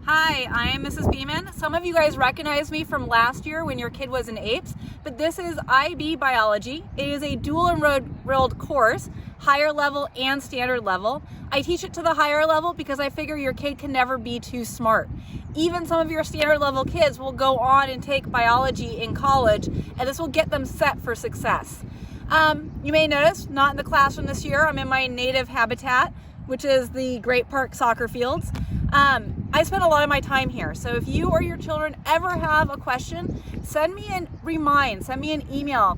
Hi, I am Mrs. Beeman. Some of you guys recognize me from last year when your kid was in APES, but this is IB Biology. It is a dual enrolled course, higher level and standard level. I teach it to the higher level because I figure your kid can never be too smart. Even some of your standard level kids will go on and take biology in college, and this will get them set for success. You may notice, not in the classroom this year, I'm in my native habitat, which is the Great Park soccer fields. I spend a lot of my time here, so if you or your children ever have a question, send me an email.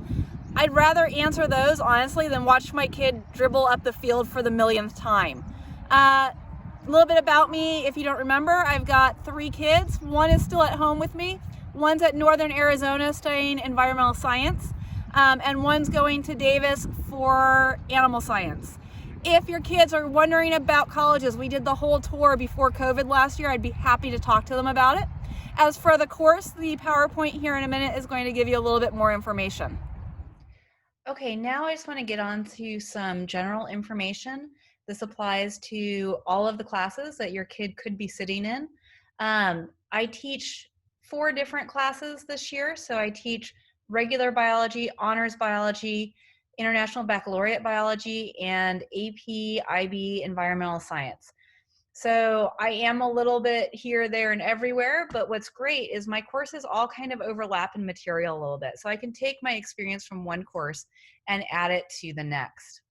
I'd rather answer those, honestly, than watch my kid dribble up the field for the millionth time. A little bit about me, if you don't remember, I've got 3 kids. One is still at home with me, one's at Northern Arizona studying environmental science, and one's going to Davis for animal science. If your kids are wondering about colleges, we did the whole tour before COVID last year. I'd be happy to talk to them about it. As for the course, the PowerPoint here in a minute is going to give you a little bit more information. Okay, now I just want to get on to some general information. This applies to all of the classes that your kid could be sitting in. I teach 4 different classes this year. So I teach regular biology, honors biology, International Baccalaureate Biology, and AP IB Environmental Science. So I am a little bit here, there, and everywhere, but what's great is my courses all kind of overlap in material a little bit. So I can take my experience from one course and add it to the next.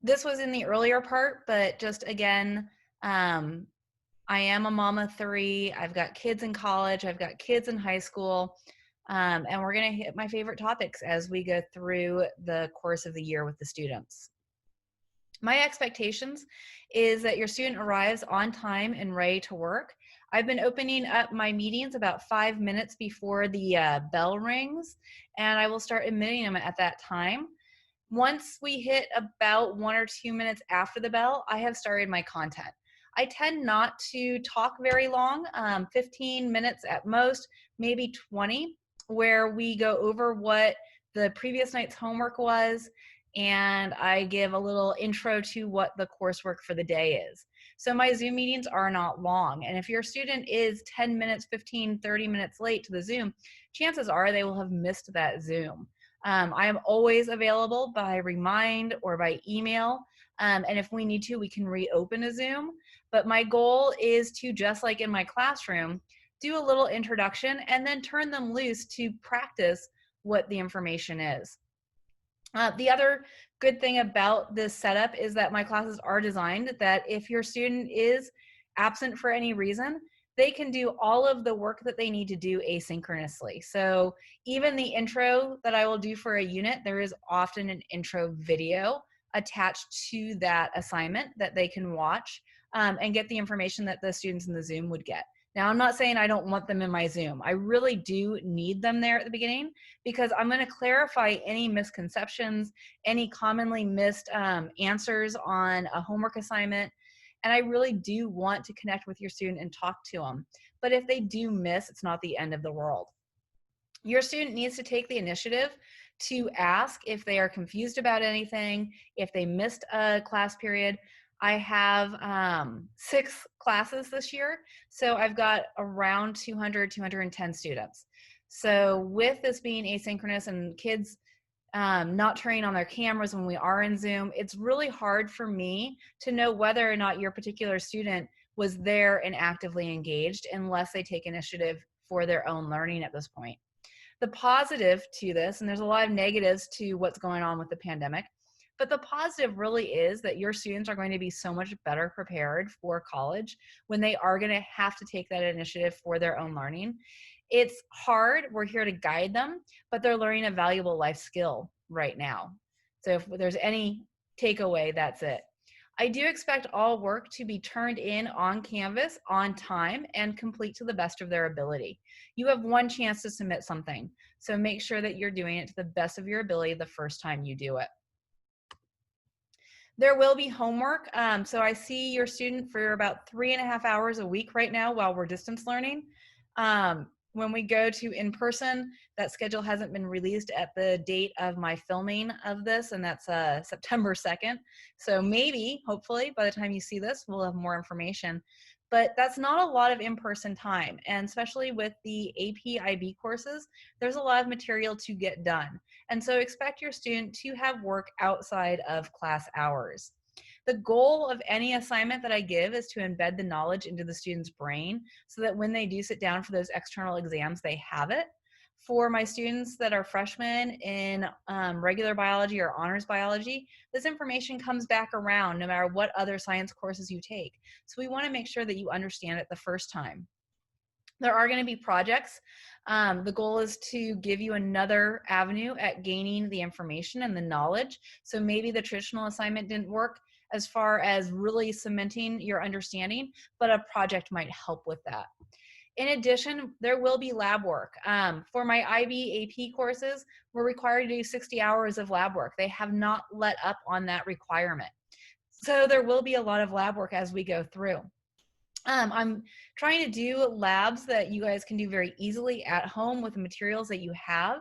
This was in the earlier part, but just again, I am a mom of 3. I've got kids in college. I've got kids in high school. And we're going to hit my favorite topics as we go through the course of the year with the students. My expectations is that your student arrives on time and ready to work. I've been opening up my meetings about 5 minutes before the bell rings, and I will start admitting them at that time. Once we hit about 1 or 2 minutes after the bell, I have started my content. I tend not to talk very long, 15 minutes at most, maybe 20, where we go over what the previous night's homework was, and I give a little intro to what the coursework for the day is. So my Zoom meetings are not long, and if your student is 10 minutes, 15, 30 minutes late to the Zoom, chances are they will have missed that Zoom. I am always available by remind or by email, and if we need to, we can reopen a Zoom. But my goal is to, just like in my classroom, do a little introduction and then turn them loose to practice what the information is. The other good thing about this setup is that my classes are designed that if your student is absent for any reason, they can do all of the work that they need to do asynchronously. So even the intro that I will do for a unit, there is often an intro video attached to that assignment that they can watch and get the information that the students in the Zoom would get. Now, I'm not saying I don't want them in my Zoom. I really do need them there at the beginning because I'm going to clarify any misconceptions, any commonly missed answers on a homework assignment. And I really do want to connect with your student and talk to them. But if they do miss, it's not the end of the world. Your student needs to take the initiative to ask if they are confused about anything, if they missed a class period. I have 6 classes this year, so I've got around 200, 210 students. So with this being asynchronous and kids not turning on their cameras when we are in Zoom, it's really hard for me to know whether or not your particular student was there and actively engaged unless they take initiative for their own learning at this point. The positive to this, and there's a lot of negatives to what's going on with the pandemic, but the positive really is that your students are going to be so much better prepared for college when they are going to have to take that initiative for their own learning. It's hard. We're here to guide them, but they're learning a valuable life skill right now. So if there's any takeaway, that's it. I do expect all work to be turned in on Canvas on time and complete to the best of their ability. You have one chance to submit something, so make sure that you're doing it to the best of your ability the first time you do it. There will be homework. So I see your student for about 3.5 hours a week right now while we're distance learning. When we go to in-person, that schedule hasn't been released at the date of my filming of this, and that's September 2nd. So maybe, hopefully, by the time you see this, we'll have more information. but that's not a lot of in-person time. And especially with the AP IB courses, there's a lot of material to get done. And so expect your student to have work outside of class hours. The goal of any assignment that I give is to embed the knowledge into the student's brain so that when they do sit down for those external exams, they have it. For my students that are freshmen in regular biology or honors biology, this information comes back around no matter what other science courses you take. So we want to make sure that you understand it the first time. There are going to be projects. The goal is to give you another avenue at gaining the information and the knowledge. So maybe the traditional assignment didn't work as far as really cementing your understanding, but a project might help with that. In addition, there will be lab work. For my IB AP courses, we're required to do 60 hours of lab work. They have not let up on that requirement. So there will be a lot of lab work as we go through. I'm trying to do labs that you guys can do very easily at home with the materials that you have.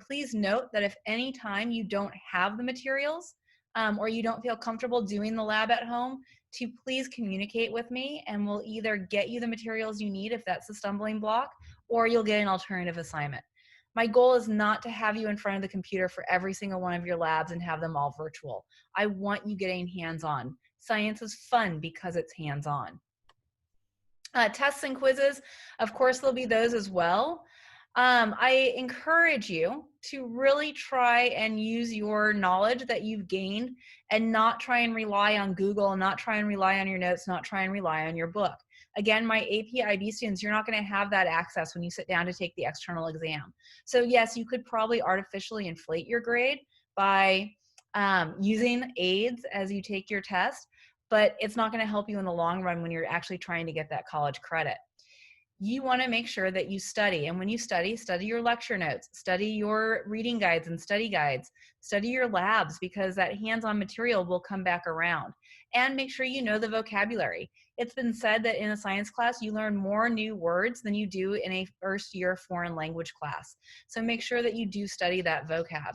Please note that if any time you don't have the materials or you don't feel comfortable doing the lab at home, to please communicate with me and we'll either get you the materials you need if that's a stumbling block, or you'll get an alternative assignment. My goal is not to have you in front of the computer for every single one of your labs and have them all virtual. I want you getting hands-on. Science is fun because it's hands-on. Tests and quizzes, of course, there'll be those as well. I encourage you to really try and use your knowledge that you've gained and not try and rely on Google, not try and rely on your notes, not try and rely on your book. Again, my AP IB students, you're not going to have that access when you sit down to take the external exam. So yes, you could probably artificially inflate your grade by using aids as you take your test, but it's not going to help you in the long run when you're actually trying to get that college credit. You want to make sure that you study. And when you study your lecture notes, study your reading guides and study guides, study your labs, because that hands-on material will come back around. And make sure you know the vocabulary. It's been said that in a science class, you learn more new words than you do in a first-year foreign language class. So make sure that you do study that vocab.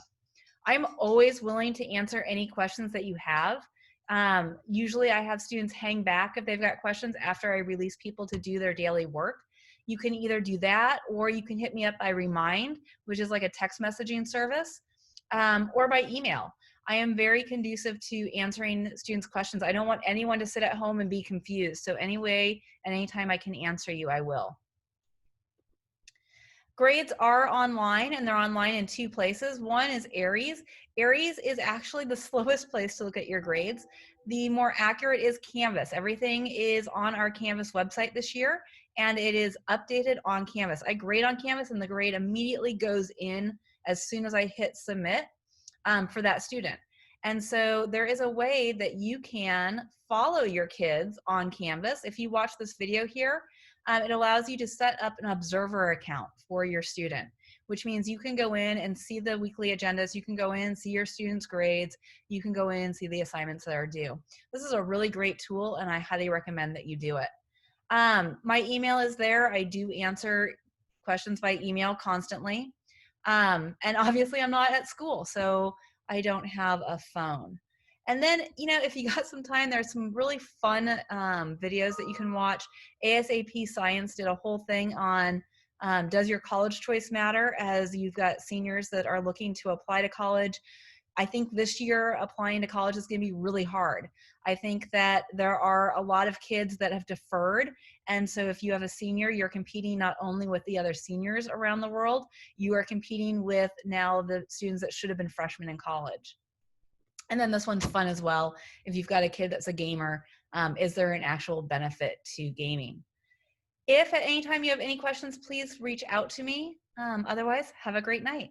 I'm always willing to answer any questions that you have. Usually I have students hang back if they've got questions after I release people to do their daily work. You can either do that, or you can hit me up by Remind, which is like a text messaging service, or by email. I am very conducive to answering students' questions. I don't want anyone to sit at home and be confused. So any way and anytime I can answer you, I will. Grades are online, and they're online in two places. One is Aries. Aries is actually the slowest place to look at your grades. The more accurate is Canvas. Everything is on our Canvas website this year, and it is updated on Canvas. I grade on Canvas, and the grade immediately goes in as soon as I hit submit for that student. And so there is a way that you can follow your kids on Canvas. If you watch this video here, it allows you to set up an observer account for your student, which means you can go in and see the weekly agendas. You can go in and see your students' grades. You can go in and see the assignments that are due. This is a really great tool, and I highly recommend that you do it. My email is there. I do answer questions by email constantly. And obviously I'm not at school, so I don't have a phone. And then, you know, if you got some time, there's some really fun videos that you can watch. ASAP Science did a whole thing on does your college choice matter, as you've got seniors that are looking to apply to college. I think this year applying to college is going to be really hard. I think that there are a lot of kids that have deferred. And so if you have a senior, you're competing not only with the other seniors around the world, you are competing with now the students that should have been freshmen in college. And then this one's fun as well. If you've got a kid that's a gamer, is there an actual benefit to gaming? If at any time you have any questions, please reach out to me. Otherwise, have a great night.